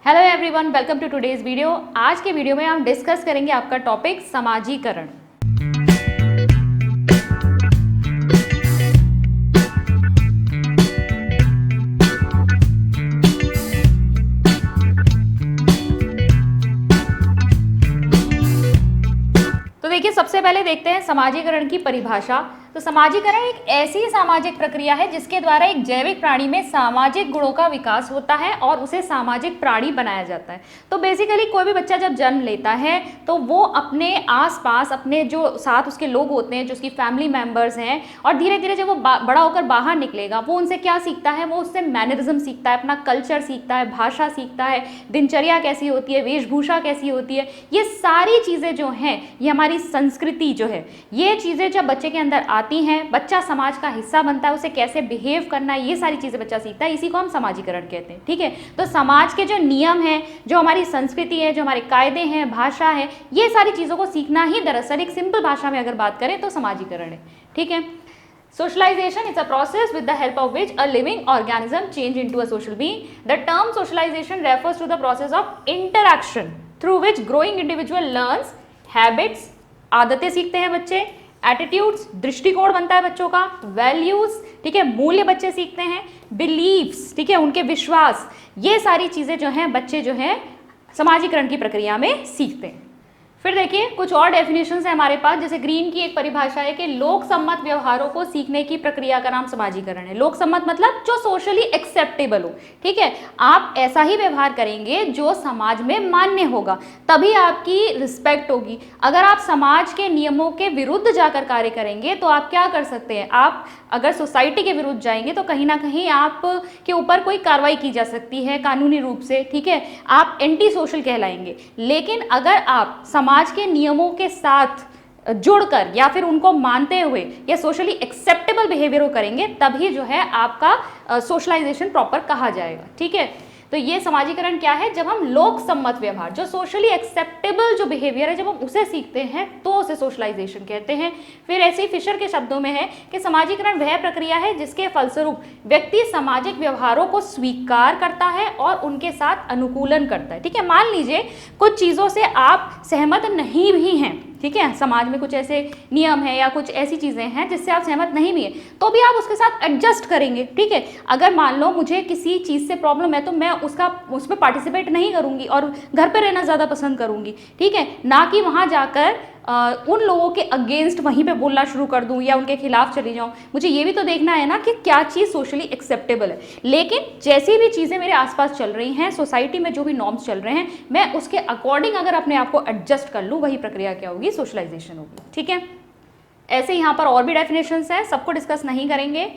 Hello everyone, welcome to today's video. आज के video में हम डिस्कस करेंगे आपका टॉपिक समाजीकरण। तो देखिए, सबसे पहले देखते हैं समाजीकरण की परिभाषा। तो समाजीकरण एक ऐसी सामाजिक प्रक्रिया है जिसके द्वारा एक जैविक प्राणी में सामाजिक गुणों का विकास होता है और उसे सामाजिक प्राणी बनाया जाता है। तो बेसिकली कोई भी बच्चा जब जन्म लेता है तो वो अपने आसपास अपने जो साथ उसके लोग होते हैं, जो उसकी फैमिली मेंबर्स हैं, और धीरे धीरे जब वो बड़ा होकर बाहर निकलेगा वो उनसे क्या सीखता है, वो उससे मैनरिज्म सीखता है, अपना कल्चर सीखता है, भाषा सीखता है, दिनचर्या कैसी होती है, वेशभूषा कैसी होती है। ये सारी चीज़ें जो हैं, ये हमारी संस्कृति जो है, ये चीज़ें जब बच्चे के अंदर आती हैं, बच्चा समाज का हिस्सा बनता है, उसे कैसे बिहेव करना है, ये सारी चीज़ें बच्चा सीखता है। इसी को हम समाजीकरण कहते हैं। ठीक है, तो समाज के जो नियम हैं, जो हमारी संस्कृति है, जो हमारे कायदे हैं, भाषा है, ये सारी चीज़ों को सीखना ही दरअसल एक सिंपल भाषा में अगर बात करें तो समाजीकरण है। ठीक है, Socialization is a process with the help of which a living organism change into a social being. The term socialization refers to the process of interaction through which growing individual learns habits, आदतें सीखते हैं बच्चे, attitudes, दृष्टिकोण बनता है बच्चों का, values, ठीक है, मूल्य बच्चे सीखते हैं, बिलीव्स, ठीक है, उनके विश्वास, ये सारी चीज़ें जो हैं बच्चे जो हैं समाजीकरण की प्रक्रिया में सीखते हैं। फिर देखिए, कुछ और डेफिनेशंस है हमारे पास। जैसे ग्रीन की एक परिभाषा है कि लोक सम्मत व्यवहारों को सीखने की प्रक्रिया का नाम समाजीकरण है। लोक सम्मत मतलब जो सोशली एक्सेप्टेबल हो। ठीक है, आप ऐसा ही व्यवहार करेंगे जो समाज में मान्य होगा, तभी आपकी रिस्पेक्ट होगी। अगर आप समाज के नियमों के विरुद्ध जाकर कार्य करेंगे तो आप क्या कर सकते हैं, आप अगर सोसाइटी के विरुद्ध जाएंगे तो कहीं ना कहीं आप के ऊपर कोई कार्रवाई की जा सकती है कानूनी रूप से। ठीक है, आप एंटी सोशल कहलाएंगे। लेकिन अगर आप समाज के नियमों के साथ जुड़कर या फिर उनको मानते हुए या सोशली एक्सेप्टेबल बिहेवियर करेंगे, तभी जो है आपका सोशलाइजेशन प्रॉपर कहा जाएगा। ठीक है, तो ये समाजीकरण क्या है, जब हम लोक सम्मत व्यवहार, जो सोशली एक्सेप्टेबल जो बिहेवियर है, जब हम उसे सीखते हैं तो उसे सोशलाइजेशन कहते हैं। फिर ऐसे ही फिशर के शब्दों में है कि समाजीकरण वह प्रक्रिया है जिसके फलस्वरूप व्यक्ति सामाजिक व्यवहारों को स्वीकार करता है और उनके साथ अनुकूलन करता है। ठीक है, मान लीजिए कुछ चीज़ों से आप सहमत नहीं भी हैं, ठीक है, समाज में कुछ ऐसे नियम है या कुछ ऐसी चीज़ें हैं जिससे आप सहमत नहीं भी हैं, तो भी आप उसके साथ एडजस्ट करेंगे। ठीक है, अगर मान लो मुझे किसी चीज़ से प्रॉब्लम है तो मैं उसमें पार्टिसिपेट नहीं करूंगी और घर पे रहना ज़्यादा पसंद करूंगी। ठीक है, ना कि वहाँ जाकर उन लोगों के अगेंस्ट वहीं पे बोलना शुरू कर दूं या उनके खिलाफ चली जाऊं। मुझे ये भी तो देखना है ना कि क्या चीज़ सोशली एक्सेप्टेबल है। लेकिन जैसी भी चीज़ें मेरे आसपास चल रही हैं, सोसाइटी में जो भी नॉर्म्स चल रहे हैं, मैं उसके अकॉर्डिंग अगर अपने आप को एडजस्ट कर लूँ, वही प्रक्रिया क्या होगी, सोशलाइजेशन होगी। ठीक है, ऐसे यहाँ पर और भी डेफिनेशंस हैं, सबको डिस्कस नहीं करेंगे,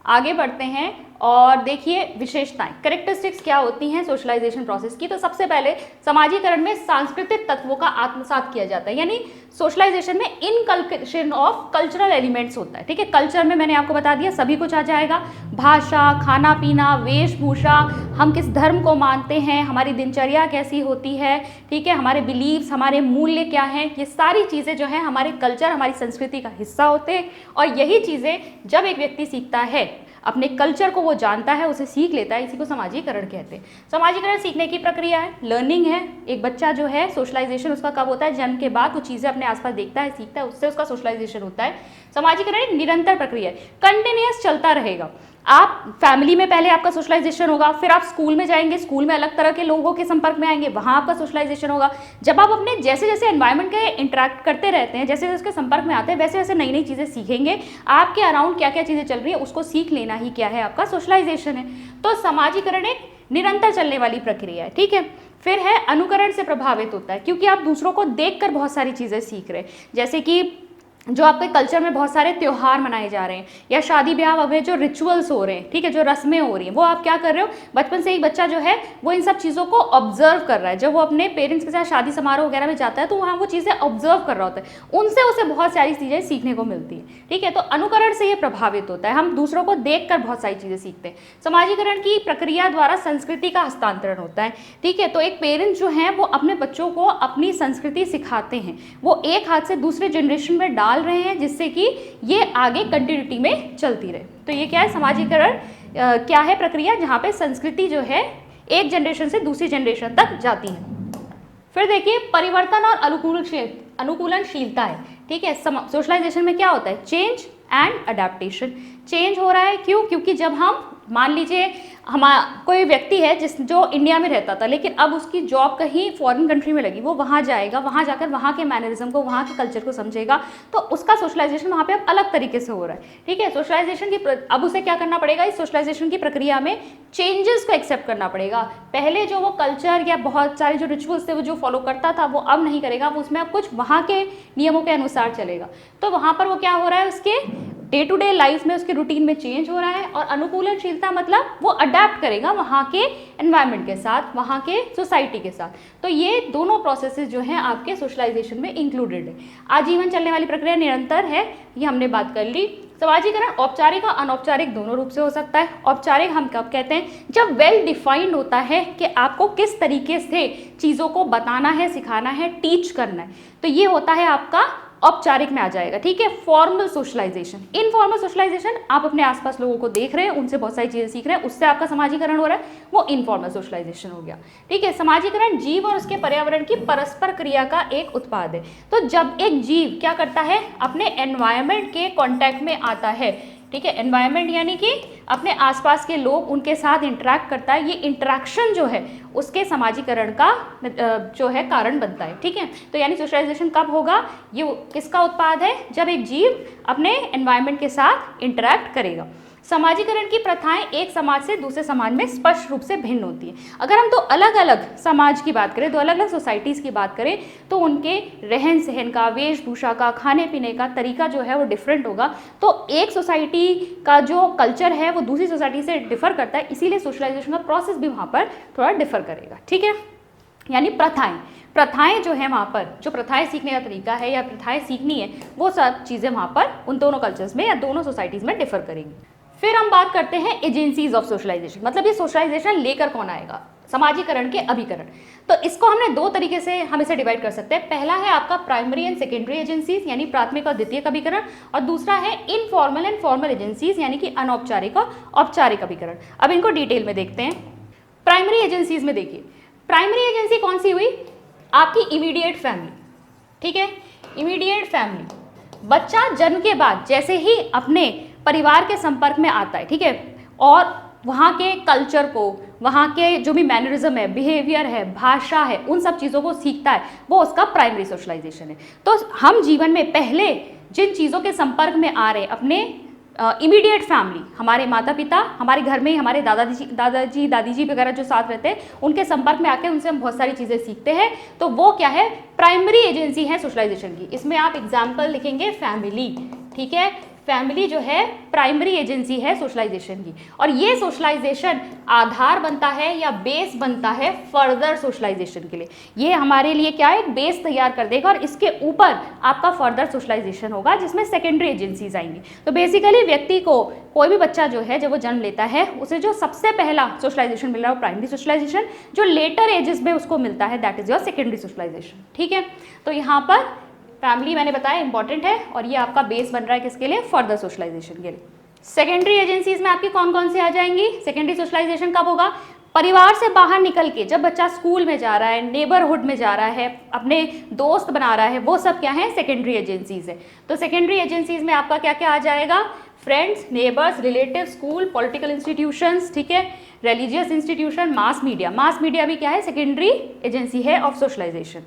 आगे बढ़ते हैं। और देखिए विशेषताएं, कैरेक्टरिस्टिक्स क्या होती हैं सोशलाइजेशन प्रोसेस की। तो सबसे पहले समाजीकरण में सांस्कृतिक तत्वों का आत्मसात किया जाता है, यानी सोशलाइजेशन में इनकल्केशन ऑफ कल्चरल एलिमेंट्स होता है। ठीक है, कल्चर में मैंने आपको बता दिया सभी कुछ आ जाएगा, भाषा, खाना पीना, वेशभूषा, हम किस धर्म को मानते हैं, हमारी दिनचर्या कैसी होती है, ठीक है, हमारे बिलीव्स, हमारे मूल्य क्या हैं, ये सारी चीज़ें जो हैं हमारे कल्चर, हमारी संस्कृति का हिस्सा होते हैं। और यही चीज़ें जब एक व्यक्ति सीखता है, अपने कल्चर को वो जानता है, उसे सीख लेता है, इसी को समाजीकरण कहते हैं। समाजीकरण सीखने की प्रक्रिया है, लर्निंग है। एक बच्चा जो है, सोशलाइजेशन उसका कब होता है, जन्म के बाद। वो चीज़ें अपने आसपास देखता है, सीखता है, उससे उसका सोशलाइजेशन होता है। समाजीकरण एक निरंतर प्रक्रिया है, कंटिन्यूअस चलता रहेगा। आप फैमिली में पहले आपका सोशलाइजेशन होगा, फिर आप स्कूल में जाएंगे, स्कूल में अलग तरह के लोगों के संपर्क में आएंगे, वहाँ आपका सोशलाइजेशन होगा। जब आप अपने जैसे जैसे एनवायरनमेंट के इंटरेक्ट करते रहते हैं, जैसे जैसे उसके संपर्क में आते हैं, वैसे वैसे नई नई चीज़ें सीखेंगे। आपके अराउंड क्या क्या चीज़ें चल रही है उसको सीख लेना ही क्या है, आपका सोशलाइजेशन है। तो समाजीकरण एक निरंतर चलने वाली प्रक्रिया है। ठीक है, फिर है अनुकरण से प्रभावित होता है, क्योंकि आप दूसरों को देखकर बहुत सारी चीज़ें सीख रहे हैं। जैसे कि जो आपके कल्चर में बहुत सारे त्यौहार मनाए जा रहे हैं या शादी ब्याह में जो रिचुअल्स हो रहे हैं, ठीक है, जो रस्में हो रही हैं, वो आप क्या कर रहे हो, बचपन से ही बच्चा जो है वो इन सब चीज़ों को ऑब्जर्व कर रहा है। जब वो अपने पेरेंट्स के साथ शादी समारोह वगैरह में जाता है तो वहाँ वो चीज़ें ऑब्जर्व कर रहा होता है, उनसे उसे बहुत सारी चीज़ें सीखने को मिलती हैं। ठीक है, तो अनुकरण से ये प्रभावित होता है, हम दूसरों को देख कर बहुत सारी चीज़ें सीखते हैं। समाजीकरण की प्रक्रिया द्वारा संस्कृति का हस्तांतरण होता है। ठीक है, तो एक पेरेंट्स जो हैं वो अपने बच्चों को अपनी संस्कृति सिखाते हैं, वो एक हाथ से दूसरे जनरेशन में डाल रहे हैं, जिससे कि ये आगे कंटिन्यूटी में चलती रहे। तो ये क्या है, समाजीकरण क्या है, प्रक्रिया जहाँ पे संस्कृति जो है एक जनरेशन से दूसरी जनरेशन तक जाती हैं। फिर देखिए परिवर्तन और अनुकूलनशीलता है, ठीक है। सोशलाइजेशन में क्या होता है, चेंज एंड अडेप्टेशन। चेंज हो रहा है क्यों, क्योंकि जब हम मान लीजिए कोई व्यक्ति है जो इंडिया में रहता था, लेकिन अब उसकी जॉब कहीं फॉरेन कंट्री में लगी, वो वहाँ जाएगा, वहाँ जाकर वहाँ के मैनरिज्म को, वहाँ के कल्चर को समझेगा, तो उसका सोशलाइजेशन वहाँ पे अब अलग तरीके से हो रहा है, ठीक है। सोशलाइजेशन की अब उसे क्या करना पड़ेगा, इस सोशलाइजेशन की प्रक्रिया में चेंजेस को एक्सेप्ट करना पड़ेगा। पहले जो वो कल्चर या बहुत सारे जो रिचुअल्स थे वो जो फॉलो करता था वो अब नहीं करेगा, वो उसमें अब कुछ वहाँ के नियमों के अनुसार चलेगा। तो वहाँ पर वो क्या हो रहा है, उसके डे टू डे लाइफ में, उसके रूटीन में चेंज हो रहा है। और अनुकूलनशीलता मतलब वो अडेप्ट करेगा वहाँ के एनवायरनमेंट के साथ, वहाँ के सोसाइटी के साथ। तो ये दोनों प्रोसेसेस जो हैं आपके सोशलाइजेशन में इंक्लूडेड है। आजीवन चलने वाली प्रक्रिया निरंतर है, ये हमने बात कर ली। समाजीकरण औपचारिक और अनौपचारिक दोनों रूप से हो सकता है। औपचारिक हम कब कहते हैं, जब वेल डिफाइंड होता है कि आपको किस तरीके से चीज़ों को बताना है, सिखाना है, टीच करना है, तो ये होता है आपका औपचारिक में आ जाएगा, ठीक है। फॉर्मल सोशलाइजेशन, इनफॉर्मल सोशलाइजेशन, आप अपने आसपास लोगों को देख रहे हैं, उनसे बहुत सारी चीजें सीख रहे हैं, उससे आपका समाजीकरण हो रहा है, वो इनफॉर्मल सोशलाइजेशन हो गया, ठीक है। समाजीकरण जीव और उसके पर्यावरण की परस्पर क्रिया का एक उत्पाद है। तो जब एक जीव क्या करता है, अपने एनवायरनमेंट के कांटेक्ट में आता है, ठीक है। एनवायरनमेंट यानी कि अपने आसपास के लोग, उनके साथ इंटरेक्ट करता है, ये इंटरेक्शन जो है उसके समाजीकरण का जो है कारण बनता है, ठीक है। तो यानी सोशलाइजेशन कब होगा, ये किसका उत्पाद है, जब एक जीव अपने एनवायरनमेंट के साथ इंटरेक्ट करेगा। समाजीकरण की प्रथाएं एक समाज से दूसरे समाज में स्पष्ट रूप से भिन्न होती हैं। अगर हम दो अलग अलग समाज की बात करें, दो अलग अलग सोसाइटीज़ की बात करें, तो उनके रहन सहन का, वेशभूषा का, खाने पीने का तरीका जो है वो डिफरेंट होगा। तो एक सोसाइटी का जो कल्चर है वो दूसरी सोसाइटी से डिफर करता है, इसीलिए सोशलाइजेशन का प्रोसेस भी वहाँ पर थोड़ा डिफर करेगा, ठीक है। यानी प्रथाएं जो है, वहाँ पर जो प्रथाएं सीखने का तरीका है या प्रथाएं सीखनी है, वो सब चीज़ें वहाँ पर उन दोनों कल्चर्स में या दोनों सोसाइटीज़ में डिफर करेंगी। फिर हम बात करते हैं एजेंसीज ऑफ सोशलाइजेशन, मतलब ये सोशलाइजेशन लेकर कौन आएगा, समाजीकरण के अभिकरण। तो इसको हमने दो तरीके से हम इसे डिवाइड कर सकते हैं। पहला है आपका प्राइमरी एंड सेकेंडरी एजेंसीज, यानी प्राथमिक और द्वितीयक अभिकरण, और दूसरा है इनफॉर्मल एंड फॉर्मल एजेंसीज, यानी कि अनौपचारिक और औपचारिक अभिकरण। अब इनको डिटेल में देखते हैं। प्राइमरी एजेंसीज में देखिए, प्राइमरी एजेंसी कौन सी हुई, आपकी इमीडिएट फैमिली, ठीक है। इमीडिएट फैमिली, बच्चा जन्म के बाद जैसे ही अपने परिवार के संपर्क में आता है, ठीक है, और वहाँ के कल्चर को, वहाँ के जो भी मैनरिज्म है, बिहेवियर है, भाषा है, उन सब चीज़ों को सीखता है, वो उसका प्राइमरी सोशलाइजेशन है। तो हम जीवन में पहले जिन चीज़ों के संपर्क में आ रहे हैं, अपने इमीडिएट फैमिली, हमारे माता पिता, हमारे घर में हमारे दादाजी दादीजी वगैरह जो साथ रहते हैं, उनके संपर्क में आके उनसे हम बहुत सारी चीज़ें सीखते हैं, तो वो क्या है, प्राइमरी एजेंसी है सोशलाइजेशन की। इसमें आप एग्जाम्पल लिखेंगे फैमिली, ठीक है। फैमिली जो है प्राइमरी एजेंसी है सोशलाइजेशन की, और ये सोशलाइजेशन आधार बनता है या बेस बनता है फर्दर सोशलाइजेशन के लिए। ये हमारे लिए क्या है, एक बेस तैयार कर देगा, और इसके ऊपर आपका फर्दर सोशलाइजेशन होगा जिसमें सेकेंडरी एजेंसीज आएंगी। तो बेसिकली व्यक्ति को, कोई भी बच्चा जो है जब वो जन्म लेता है, उसे जो सबसे पहला सोशलाइजेशन मिल रहा है वो प्राइमरी सोशलाइजेशन, जो लेटर एजेस में उसको मिलता है that is your secondary socialization, ठीक है। तो यहाँ पर फैमिली मैंने बताया इंपॉर्टेंट है, और ये आपका बेस बन रहा है किसके लिए, फर्दर सोशलाइजेशन के लिए। सेकेंडरी एजेंसीज में आपकी कौन कौन सी आ जाएंगी, सेकेंडरी सोशलाइजेशन कब होगा, परिवार से बाहर निकल के जब बच्चा स्कूल में जा रहा है, नेबरहुड में जा रहा है, अपने दोस्त बना रहा है, वो सब क्या है, सेकेंडरी एजेंसीज है। तो सेकेंडरी एजेंसीज में आपका क्या क्या आ जाएगा, friends, neighbours, relative, school, political institutions, ठीक है, religious institution, mass media. Mass media भी क्या है, सेकेंडरी एजेंसी है ऑफ सोशलाइजेशन।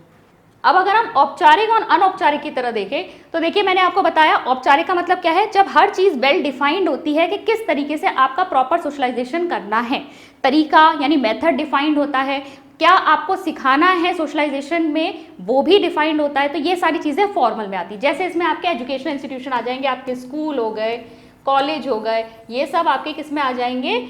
अब अगर हम औपचारिक और अनौपचारिक की तरह देखें, तो देखिए मैंने आपको बताया औपचारिक का मतलब क्या है, जब हर चीज़ वेल डिफाइंड होती है कि किस तरीके से आपका प्रॉपर सोशलाइजेशन करना है, तरीका यानी मेथड डिफाइंड होता है, क्या आपको सिखाना है सोशलाइजेशन में वो भी डिफाइंड होता है। तो ये सारी चीज़ें फॉर्मल में आती है। जैसे इसमें आपके एजुकेशनल इंस्टीट्यूशन आ जाएंगे, आपके स्कूल हो गए, कॉलेज हो गए, ये सब आपके किस में आ जाएंगे,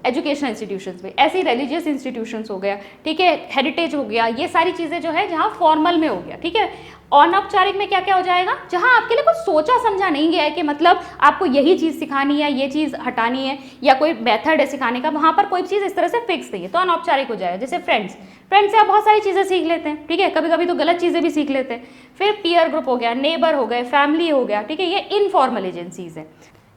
एजुकेशनल इंस्टीट्यूशंस में। ऐसे ही रिलीजियस इंस्टीट्यूशंस हो गया, ठीक है, हेरिटेज हो गया, ये सारी चीज़ें जो है जहाँ फॉर्मल में हो गया, ठीक है। अनौपचारिक में क्या क्या हो जाएगा, जहाँ आपके लिए कुछ सोचा समझा नहीं गया है कि मतलब आपको यही चीज़ सिखानी है, ये चीज़ हटानी है, या कोई मेथड है सिखाने का, वहाँ पर कोई चीज़ इस तरह से फिक्स नहीं है, तो अनौपचारिक हो जाएगा। जैसे फ्रेंड्स से आप बहुत सारी चीज़ें सीख लेते हैं, ठीक है, कभी कभी तो गलत चीज़ें भी सीख लेते हैं। फिर पीयर ग्रुप हो गया, नेबर हो गए, फैमिली हो गया, ठीक है, ये इनफॉर्मल एजेंसीज है।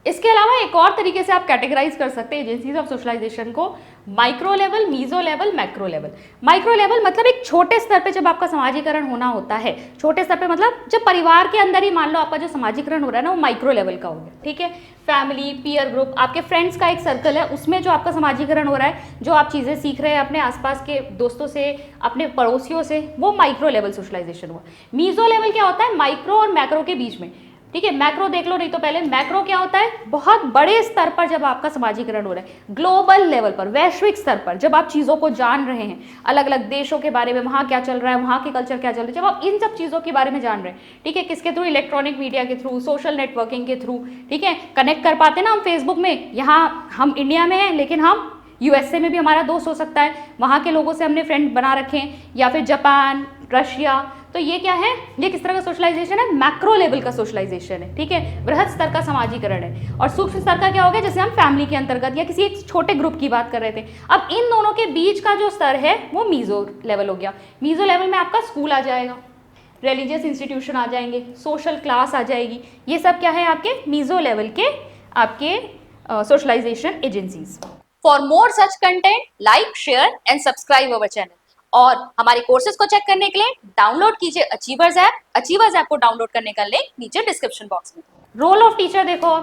इसके अलावा एक और तरीके से आप कैटेगराइज कर सकते हैं एजेंसीज ऑफ सोशलाइजेशन को, micro level, meso level, macro level. Micro level मतलब एक छोटे स्तर पे जब आपका समाजीकरण होना होता है, छोटे स्तर पे मतलब जब परिवार के अंदर ही मान लो आपका जो समाजीकरण हो रहा है ना, वो माइक्रो लेवल का हो गया, ठीक है। फैमिली, पीयर ग्रुप, आपके फ्रेंड्स का एक सर्कल है, उसमें जो आपका समाजीकरण हो रहा है, जो आप चीज़ें सीख रहे हैं अपने आसपास के दोस्तों से, अपने पड़ोसियों से, वो माइक्रो लेवल सोशलाइजेशन हुआ। मीजो लेवल क्या होता है? माइक्रो और मैक्रो के बीच में, ठीक है। मैक्रो देख लो नहीं तो पहले, मैक्रो क्या होता है? बहुत बड़े स्तर पर जब आपका समाजीकरण हो रहा है, ग्लोबल लेवल पर, वैश्विक स्तर पर जब आप चीज़ों को जान रहे हैं, अलग अलग देशों के बारे में, वहाँ क्या चल रहा है, वहाँ की कल्चर क्या चल रही है, जब आप इन सब चीज़ों के बारे में जान रहे हैं, ठीक है, किसके थ्रू? इलेक्ट्रॉनिक मीडिया के थ्रू, सोशल नेटवर्किंग के थ्रू, ठीक है। कनेक्ट कर पाते ना हम फेसबुक में, यहाँ हम इंडिया में हैं लेकिन हम यूएसए में भी हमारा दोस्त हो सकता है, वहाँ के लोगों से हमने फ्रेंड बना रखे हैं, या फिर जापान, रशिया। तो ये क्या है? ये किस तरह का सोशलाइजेशन है? मैक्रो लेवल का सोशलाइजेशन है, ठीक है, बृहद स्तर का समाजीकरण है। और सूक्ष्म स्तर का क्या हो गया? जैसे हम फैमिली के अंतर्गत या किसी एक छोटे ग्रुप की बात कर रहे थे। अब इन दोनों के बीच का जो स्तर है वो मीजो लेवल हो गया। मीजो लेवल में आपका स्कूल आ जाएगा, रिलीजियस इंस्टीट्यूशन आ जाएंगे, सोशल क्लास आ जाएगी, ये सब क्या है? आपके मीजो लेवल के आपके socialization agencies. For more such content, like, share and subscribe our channel. और हमारे कोर्सेज को चेक करने के लिए डाउनलोड कीजिए अचीवर्स ऐप। अचीवर्स ऐप को डाउनलोड करने का लिंक नीचे डिस्क्रिप्शन बॉक्स में। रोल ऑफ टीचर देखो,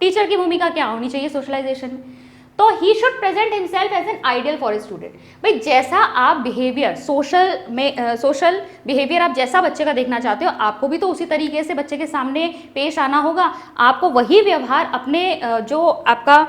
टीचर की भूमिका क्या होनी चाहिए सोशलाइजेशन में? तो ही should present himself as an ideal for a student. भाई जैसा आप बिहेवियर सोशल बिहेवियर आप जैसा बच्चे का देखना चाहते हो, आपको भी तो उसी तरीके से बच्चे के सामने पेश आना होगा। आपको वही व्यवहार अपने जो आपका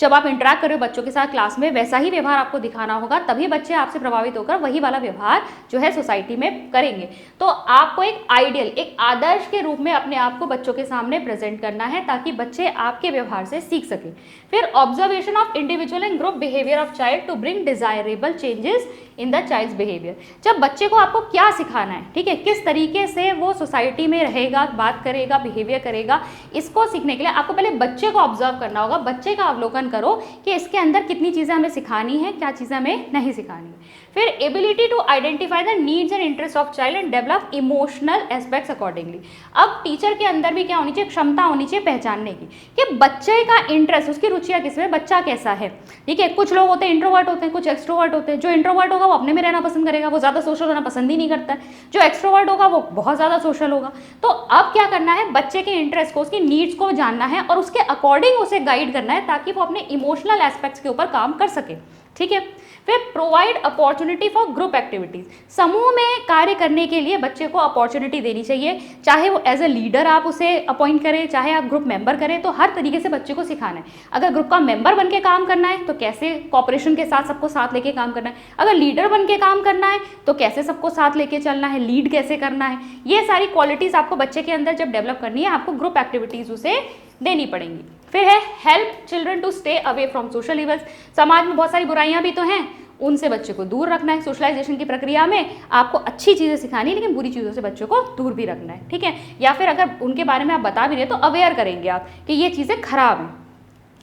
जब आप इंटरेक्ट कर रहे हो बच्चों के साथ क्लास में, वैसा ही व्यवहार आपको दिखाना होगा, तभी बच्चे आपसे प्रभावित होकर वही वाला व्यवहार जो है सोसाइटी में करेंगे। तो आपको एक आइडियल, एक आदर्श के रूप में अपने आप को बच्चों के सामने प्रेजेंट करना है, ताकि बच्चे आपके व्यवहार से सीख सकें। फिर observation of individual and group behaviour of child to bring desirable changes in the child's behaviour. जब बच्चे को आपको क्या सिखाना है, ठीक है, किस तरीके से वो सोसाइटी में रहेगा, बात करेगा, बिहेवियर करेगा, इसको सीखने के लिए आपको पहले बच्चे को ऑब्जर्व करना होगा। बच्चे का अवलोकन करो कि इसके अंदर कितनी चीज़ें हमें सिखानी है, क्या चीज़ें हमें नहीं सिखानी है। फिर ability to identify the needs and interest of child and develop emotional aspects accordingly. अब टीचर के अंदर भी क्या होनी चाहिए? क्षमता होनी चाहिए पहचानने की कि बच्चे का इंटरेस्ट, उसकी रुचियाँ किसमें, बच्चा कैसा है, ठीक है। कुछ लोग होते हैं इंट्रोवर्ट होते हैं, कुछ एक्सट्रोवर्ट होते हैं। जो इंट्रोवर्ट होगा वो अपने में रहना पसंद करेगा, वो ज़्यादा सोशल होना पसंद ही नहीं करता है। जो एक्सट्रोवर्ट होगा वो बहुत ज़्यादा सोशल होगा। तो अब क्या करना है? बच्चे के इंटरेस्ट को, उसकी नीड्स को जानना है और उसके अकॉर्डिंग उसे गाइड करना है, ताकि वो अपने इमोशनल एस्पेक्ट्स के ऊपर काम कर सके, ठीक है। फिर provide opportunity for group activities. समूह में कार्य करने के लिए बच्चे को अपॉर्चुनिटी देनी चाहिए, चाहे वो एज ए लीडर आप उसे अपॉइंट करें, चाहे आप ग्रुप मेंबर करें, तो हर तरीके से बच्चे को सिखाना है। अगर ग्रुप का मेंबर बन के काम करना है तो कैसे कॉपरेशन के साथ सबको साथ लेके काम करना है, अगर लीडर बन के काम करना है तो कैसे सबको साथ लेके चलना है, लीड कैसे करना है। ये सारी क्वालिटीज़ आपको बच्चे के अंदर जब डेवलप करनी है, आपको ग्रुप एक्टिविटीज़ उसे देनी पड़ेंगी। फिर है help children to stay away from social evils. समाज में बहुत सारी बुराइयां भी तो हैं, उनसे बच्चे को दूर रखना है। सोशलाइजेशन की प्रक्रिया में आपको अच्छी चीज़ें सिखानी है, लेकिन बुरी चीज़ों से बच्चों को दूर भी रखना है, ठीक है। या फिर अगर उनके बारे में आप बता भी रहे तो अवेयर करेंगे आप कि ये चीज़ें खराब हैं।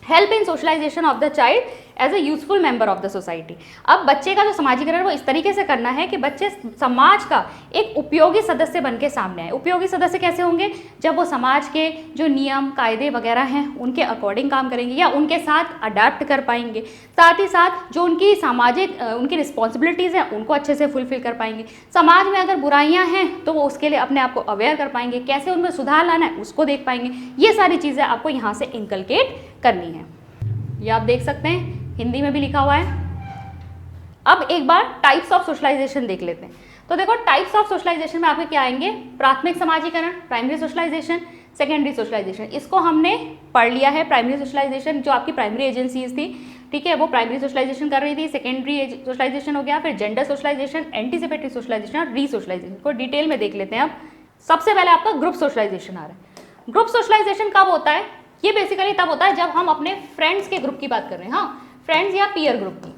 Help in socialization of the child as a useful member of the society. अब बच्चे का जो समाजीकरण वो इस तरीके से करना है कि बच्चे समाज का एक उपयोगी सदस्य बन के सामने आए। उपयोगी सदस्य कैसे होंगे? जब वो समाज के जो नियम कायदे वगैरह हैं उनके अकॉर्डिंग काम करेंगे या उनके साथ अडेप्ट कर पाएंगे, साथ ही साथ जो उनकी सामाजिक उनकी रिस्पॉन्सिबिलिटीज़ हैं उनको अच्छे से फुलफिल कर पाएंगे। समाज में अगर बुराइयाँ हैं तो वो उसके लिए अपने आप को अवेयर कर पाएंगे, कैसे उनमें सुधार लाना है उसको देख पाएंगे। ये सारी चीज़ें आपको यहाँ से इनकलकेट करनी है। ये आप देख सकते हैं हिंदी में भी लिखा हुआ है। अब एक बार टाइप्स ऑफ सोशलाइजेशन देख लेते हैं। तो देखो टाइप्स ऑफ सोशलाइजेशन में आपके क्या आएंगे? प्राथमिक समाजीकरण, प्राइमरी सोशलाइजेशन, सेकेंडरी सोशलाइजेशन। इसको हमने पढ़ लिया है। प्राइमरी सोशलाइजेशन जो आपकी प्राइमरी एजेंसीज थी, ठीक है, वो प्राइमरी सोशलाइजेशन कर रही थी। सेकेंडरी सोशलाइजेशन हो गया, फिर जेंडर सोशलाइजेशन, एंटीसिपेटरी सोशलाइजेशन और रीसोशलाइजेशन को डिटेल में देख लेते हैं। अब सबसे पहले आपका ग्रुप सोशलाइजेशन आ रहा है। ग्रुप सोशलाइजेशन कब होता है? ये बेसिकली तब होता है जब हम अपने फ्रेंड्स के ग्रुप की बात कर रहे हैं, हाँ, फ्रेंड्स या पीयर ग्रुप की।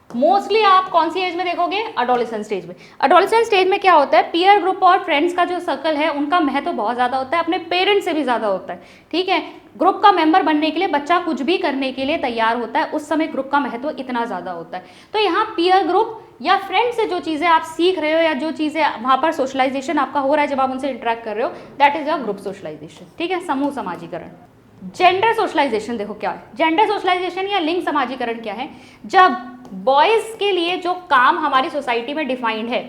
मोस्टली आप कौन सी एज में देखोगे? एडोलेसेंट स्टेज में। एडोलेसेंट स्टेज में क्या होता है? पीयर ग्रुप और फ्रेंड्स का जो सर्कल है उनका महत्व बहुत ज़्यादा होता है, अपने पेरेंट्स से भी ज़्यादा होता है, ठीक है। ग्रुप का मेंबर बनने के लिए बच्चा कुछ भी करने के लिए तैयार होता है, उस समय ग्रुप का महत्व इतना ज़्यादा होता है। तो यहाँ पीयर ग्रुप या फ्रेंड से जो चीज़ें आप सीख रहे हो या जो चीज़ें वहाँ पर सोशलाइजेशन आपका हो रहा है जब आप उनसे इंटरेक्ट कर रहे हो, that is your group socialization, ठीक है, समूह समाजीकरण। जेंडर सोशलाइजेशन देखो क्या है। जेंडर सोशलाइजेशन या लिंग समाजीकरण क्या है, जब बॉयज के लिए जो काम हमारी सोसाइटी में डिफाइंड है,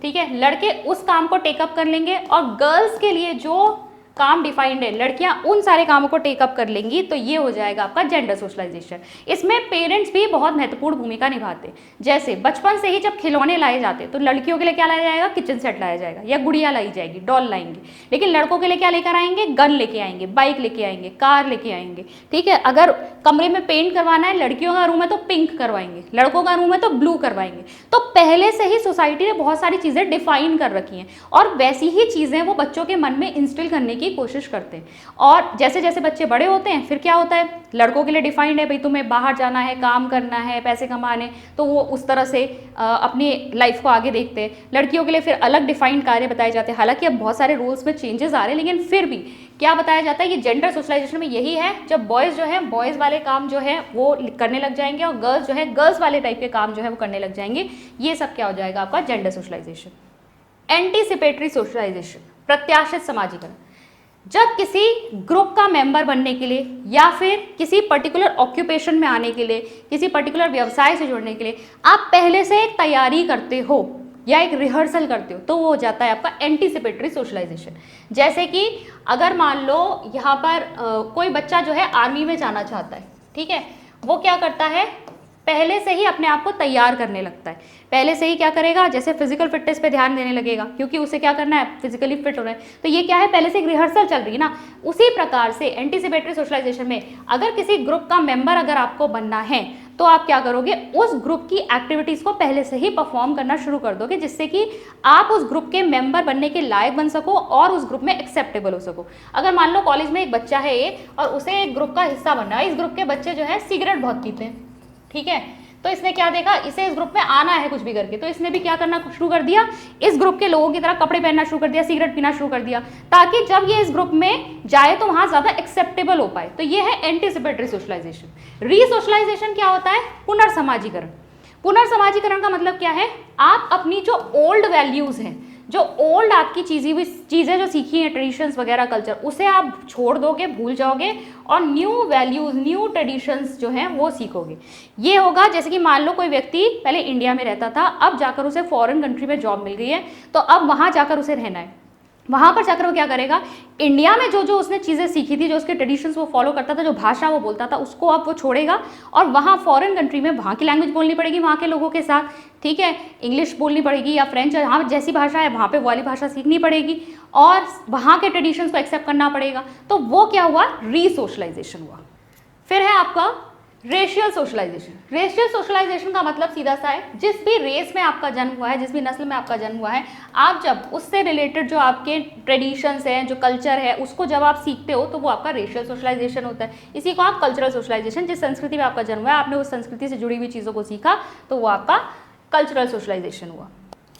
ठीक है, लड़के उस काम को टेकअप कर लेंगे, और गर्ल्स के लिए जो काम डिफाइंड है, लड़कियां उन सारे कामों को टेकअप कर लेंगी, तो ये हो जाएगा आपका जेंडर सोशलाइजेशन। इसमें पेरेंट्स भी बहुत महत्वपूर्ण भूमिका निभाते हैं। जैसे बचपन से ही जब खिलौने लाए जाते हैं तो लड़कियों के लिए क्या लाया जाएगा, किचन सेट लाया जाएगा या गुड़िया लाई जाएगी, डॉल लाएंगे। लेकिन लड़कों के लिए क्या लेकर आएंगे, गन लेके आएंगे, बाइक लेके आएंगे, कार लेके आएंगे, ठीक है। अगर कमरे में पेंट करवाना है, लड़कियों का रूम है तो पिंक करवाएंगे, लड़कों का रूम है तो ब्लू करवाएंगे। तो पहले से ही सोसाइटी ने बहुत सारी चीज़ें डिफाइन कर रखी हैं, और वैसी ही चीज़ें वो बच्चों के मन में इंस्टिल करने की कोशिश करते हैं। और जैसे जैसे बच्चे बड़े होते हैं, फिर क्या होता है, लड़कों के लिए डिफाइंड है, भाई तुम्हें बाहर जाना है, काम करना है, पैसे कमाने, तो वो उस तरह से अपनी लाइफ को आगे देखते हैं। लड़कियों के लिए फिर अलग डिफाइंड कार्य बताए जाते हैं। हालांकि अब बहुत सारे रूल्स में चेंजेस आ रहे हैं, लेकिन फिर भी क्या बताया जाता है कि जेंडर सोशलाइजेशन में यही है, जब बॉयज़ जो है बॉयज़ वाले काम जो है वो करने लग जाएंगे, और गर्ल्स जो है गर्ल्स वाले टाइप के काम जो है वो करने लग जाएंगे। ये सब क्या हो जाएगा आपका जेंडर सोशलाइजेशन। एंटीसिपेटरी सोशलाइजेशन, प्रत्याशित समाजीकरण, जब किसी ग्रुप का मेंबर बनने के लिए या फिर किसी पर्टिकुलर ऑक्यूपेशन में आने के लिए, किसी पर्टिकुलर व्यवसाय से जुड़ने के लिए आप पहले से एक तैयारी करते हो या एक रिहर्सल करते हो, तो वो हो जाता है आपका एंटीसिपेटरी सोशलाइजेशन। जैसे कि अगर मान लो यहाँ पर कोई बच्चा जो है आर्मी में जाना चाहता है, ठीक है, वो क्या करता है, पहले से ही अपने आप को तैयार करने लगता है। पहले से ही क्या करेगा, जैसे फिजिकल फिटनेस पे ध्यान देने लगेगा, क्योंकि उसे क्या करना है, फिजिकली फिट होना है। तो ये क्या है, पहले से एक रिहर्सल चल रही है ना। उसी प्रकार से एंटीसिपेटरी सोशलाइजेशन में अगर किसी ग्रुप का मेंबर अगर आपको बनना है, तो आप क्या करोगे, उस ग्रुप की एक्टिविटीज़ को पहले से ही परफॉर्म करना शुरू कर दोगे, जिससे कि आप उस ग्रुप के मेंबर बनने के लायक बन सको और उस ग्रुप में एक्सेप्टेबल हो सको। अगर मान लो कॉलेज में एक बच्चा है ये, और उसे एक ग्रुप का हिस्सा बनना है, इस ग्रुप के बच्चे जो है सिगरेट बहुत पीते हैं, ठीक है, तो इसने क्या देखा, इसे इस ग्रुप में आना है कुछ भी करके, तो इसने भी क्या करना शुरू कर दिया, इस ग्रुप के लोगों की तरह कपड़े पहनना शुरू कर दिया, सिगरेट पीना शुरू कर दिया, ताकि जब ये इस ग्रुप में जाए तो वहां ज्यादा एक्सेप्टेबल हो पाए। तो ये है एंटीसिपेटरी सोशलाइजेशन। रीसोशलाइजेशन क्या होता है, पुनर्समाजीकरण। पुनर्समाजीकरण का मतलब क्या है, आप अपनी जो ओल्ड वैल्यूज हैं, जो ओल्ड आपकी चीज़ें जो सीखी हैं, ट्रेडिशंस वगैरह, कल्चर, उसे आप छोड़ दोगे, भूल जाओगे, और न्यू वैल्यूज़, न्यू ट्रेडिशंस जो हैं वो सीखोगे। ये होगा जैसे कि मान लो कोई व्यक्ति पहले इंडिया में रहता था, अब जाकर उसे फॉरेन कंट्री में जॉब मिल गई है, तो अब वहाँ जाकर उसे रहना है। वहाँ पर जाकर वो क्या करेगा, इंडिया में जो जो उसने चीज़ें सीखी थी, जो उसके ट्रेडिशंस वो फॉलो करता था, जो भाषा वो बोलता था, उसको अब वो छोड़ेगा, और वहाँ फॉरेन कंट्री में वहाँ की लैंग्वेज बोलनी पड़ेगी वहाँ के लोगों के साथ, ठीक है, इंग्लिश बोलनी पड़ेगी या फ्रेंच, जहाँ जैसी भाषा है वहाँ पे वो वाली भाषा सीखनी पड़ेगी, और वहाँ के ट्रेडिशंस को एक्सेप्ट करना पड़ेगा। तो वो क्या हुआ, रीसोशलाइजेशन हुआ। फिर है आपका रेशियल सोशलाइजेशन। रेशियल सोशलाइजेशन का मतलब सीधा सा है, जिस भी रेस में आपका जन्म हुआ है, जिस भी नस्ल में आपका जन्म हुआ है, आप जब उससे रिलेटेड जो आपके ट्रेडिशंस हैं, जो कल्चर है, उसको जब आप सीखते हो, तो वो आपका रेशियल सोशलाइजेशन होता है। इसी को आप कल्चरल सोशलाइजेशन, जिस संस्कृति में आपका जन्म हुआ है, आपने उस संस्कृति से जुड़ी हुई चीज़ों को सीखा, तो वो आपका कल्चरल सोशलाइजेशन हुआ।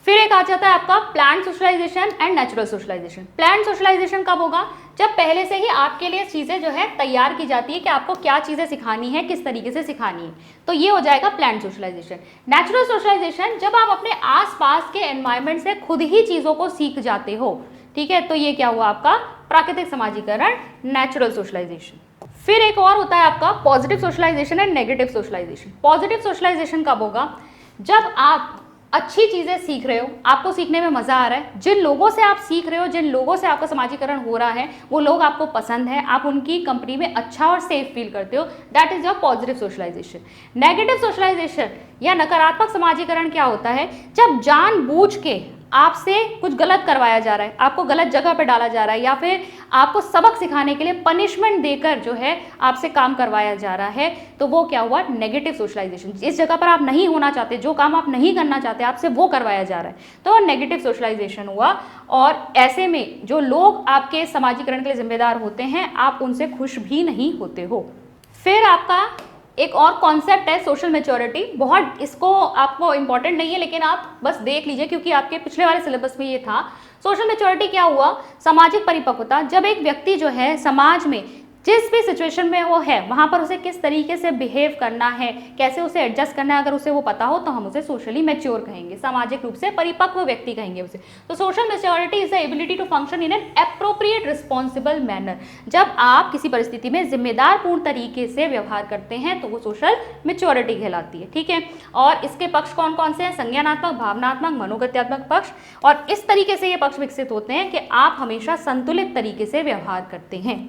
फिर एक आ जाता है आपका planned socialization and natural socialization. Planned socialization कब होगा, जब पहले से ही आपके लिए चीज़ें जो है तैयार की जाती है कि आपको क्या चीज़ें सिखानी है, किस तरीके से सिखानी है, तो ये हो जाएगा प्लांट सोशलाइजेशन। नेचुरल सोशलाइजेशन, जब आप अपने आसपास के एनवायरनमेंट से खुद ही चीज़ों को सीख जाते हो, ठीक है, तो ये क्या हुआ आपका प्राकृतिक समाजीकरण, नेचुरल सोशलाइजेशन। फिर एक और होता है आपका positive socialization and negative socialization. Positive socialization कब होगा, जब आप अच्छी चीज़ें सीख रहे हो, आपको सीखने में मज़ा आ रहा है, जिन लोगों से आप सीख रहे हो, जिन लोगों से आपका समाजीकरण हो रहा है, वो लोग आपको पसंद है, आप उनकी कंपनी में अच्छा और सेफ फील करते हो, that is your positive socialization. Negative socialization या नकारात्मक समाजीकरण क्या होता है, जब जानबूझ के आपसे कुछ गलत करवाया जा रहा है, आपको गलत जगह पे डाला जा रहा है, या फिर आपको सबक सिखाने के लिए पनिशमेंट देकर जो है आपसे काम करवाया जा रहा है, तो वो क्या हुआ, नेगेटिव सोशलाइजेशन। जिस जगह पर आप नहीं होना चाहते, जो काम आप नहीं करना चाहते, आपसे वो करवाया जा रहा है, तो नेगेटिव सोशलाइजेशन हुआ। और ऐसे में जो लोग आपके समाजीकरण के लिए जिम्मेदार होते हैं, आप उनसे खुश भी नहीं होते हो। फिर आपका एक और कॉन्सेप्ट है सोशल मैच्योरिटी। बहुत इसको आपको इंपॉर्टेंट नहीं है, लेकिन आप बस देख लीजिए, क्योंकि आपके पिछले वाले सिलेबस में ये था। सोशल मैच्योरिटी क्या हुआ, सामाजिक परिपक्वता, जब एक व्यक्ति जो है समाज में जिस भी सिचुएशन में वो है वहाँ पर उसे किस तरीके से बिहेव करना है, कैसे उसे एडजस्ट करना है, अगर उसे वो पता हो तो हम उसे सोशली मैच्योर कहेंगे, सामाजिक रूप से परिपक्व व्यक्ति कहेंगे उसे। तो social maturity is the ability to function in an appropriate responsible manner. जब आप किसी परिस्थिति में जिम्मेदार पूर्ण तरीके से व्यवहार करते हैं तो वो सोशल मैच्योरिटी कहलाती है, ठीक है। और इसके पक्ष कौन कौन से हैं? संज्ञानात्मक, भावनात्मक, मनोगत्यात्मक पक्ष। और इस तरीके से ये पक्ष विकसित होते हैं कि आप हमेशा संतुलित तरीके से व्यवहार करते हैं।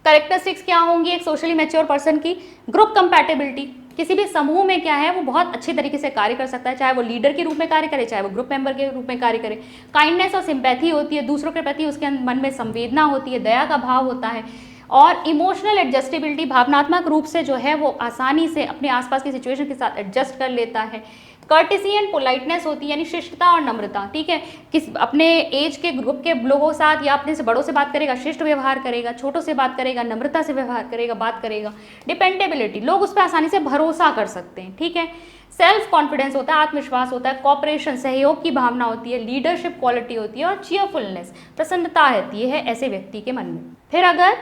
कैरेक्टरिस्टिक्स क्या होंगी एक सोशली मैच्योर पर्सन की? ग्रुप कंपैटिबिलिटी, किसी भी समूह में क्या है वो बहुत अच्छे तरीके से कार्य कर सकता है, चाहे वो लीडर के रूप में कार्य करे, चाहे वो ग्रुप मेंबर के रूप में कार्य करे। काइंडनेस और सिंपैथी होती है, दूसरों के प्रति उसके मन में संवेदना होती है, दया का भाव होता है। और इमोशनल एडजस्टेबिलिटी, भावनात्मक रूप से जो है वो आसानी से अपने आसपास की सिचुएशन के साथ एडजस्ट कर लेता है। कर्टिसी एंड पोलाइटनेस होती है, यानी शिष्टता और नम्रता, ठीक है। किस अपने एज के ग्रुप के लोगों के साथ या अपने से बड़ों से बात करेगा, शिष्ट व्यवहार करेगा, छोटों से बात करेगा, नम्रता से व्यवहार करेगा, बात करेगा। डिपेंडेबिलिटी, लोग उस पर आसानी से भरोसा कर सकते हैं, ठीक है। सेल्फ कॉन्फिडेंस होता है, आत्मविश्वास होता है। कॉपरेशन, सहयोग की भावना होती है। लीडरशिप क्वालिटी होती है। और चीयरफुलनेस, प्रसन्नता रहती है ऐसे व्यक्ति के मन में। फिर अगर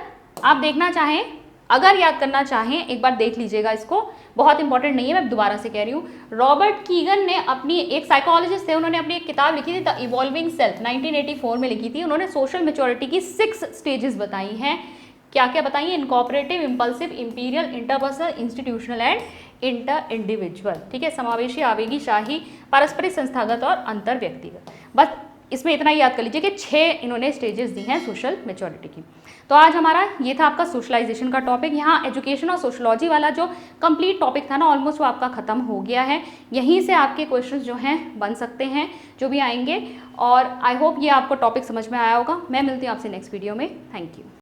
आप देखना चाहें, अगर याद करना चाहें, एक बार देख लीजिएगा इसको, बहुत इंपॉर्टेंट नहीं है, मैं दोबारा से कह रही हूँ। रॉबर्ट कीगन ने अपनी, एक साइकोलॉजिस्ट थे, उन्होंने अपनी एक किताब लिखी थी द इवॉल्विंग सेल्फ, 1984 में लिखी थी। उन्होंने सोशल मैच्योरिटी की 6 स्टेजेस बताई हैं। क्या क्या बताई हैं? Incorporative, impulsive, imperial, interpersonal, institutional and inter individual, ठीक है। समावेशी, आवेगी, शाही, पारस्परिक, संस्थागत और अंतर व्यक्तिगत। बस इसमें इतना ही याद कर लीजिए कि 6 इन्होंने स्टेजेस दी हैं सोशल मैच्योरिटी की। तो आज हमारा ये था आपका सोशलाइजेशन का टॉपिक। यहाँ एजुकेशन और सोशलॉजी वाला जो कंप्लीट टॉपिक था ना, ऑलमोस्ट वो आपका खत्म हो गया है। यहीं से आपके क्वेश्चंस जो हैं बन सकते हैं, जो भी आएंगे। और आई होप ये आपको टॉपिक समझ में आया होगा। मैं मिलती हूँ आपसे नेक्स्ट वीडियो में। Thank you.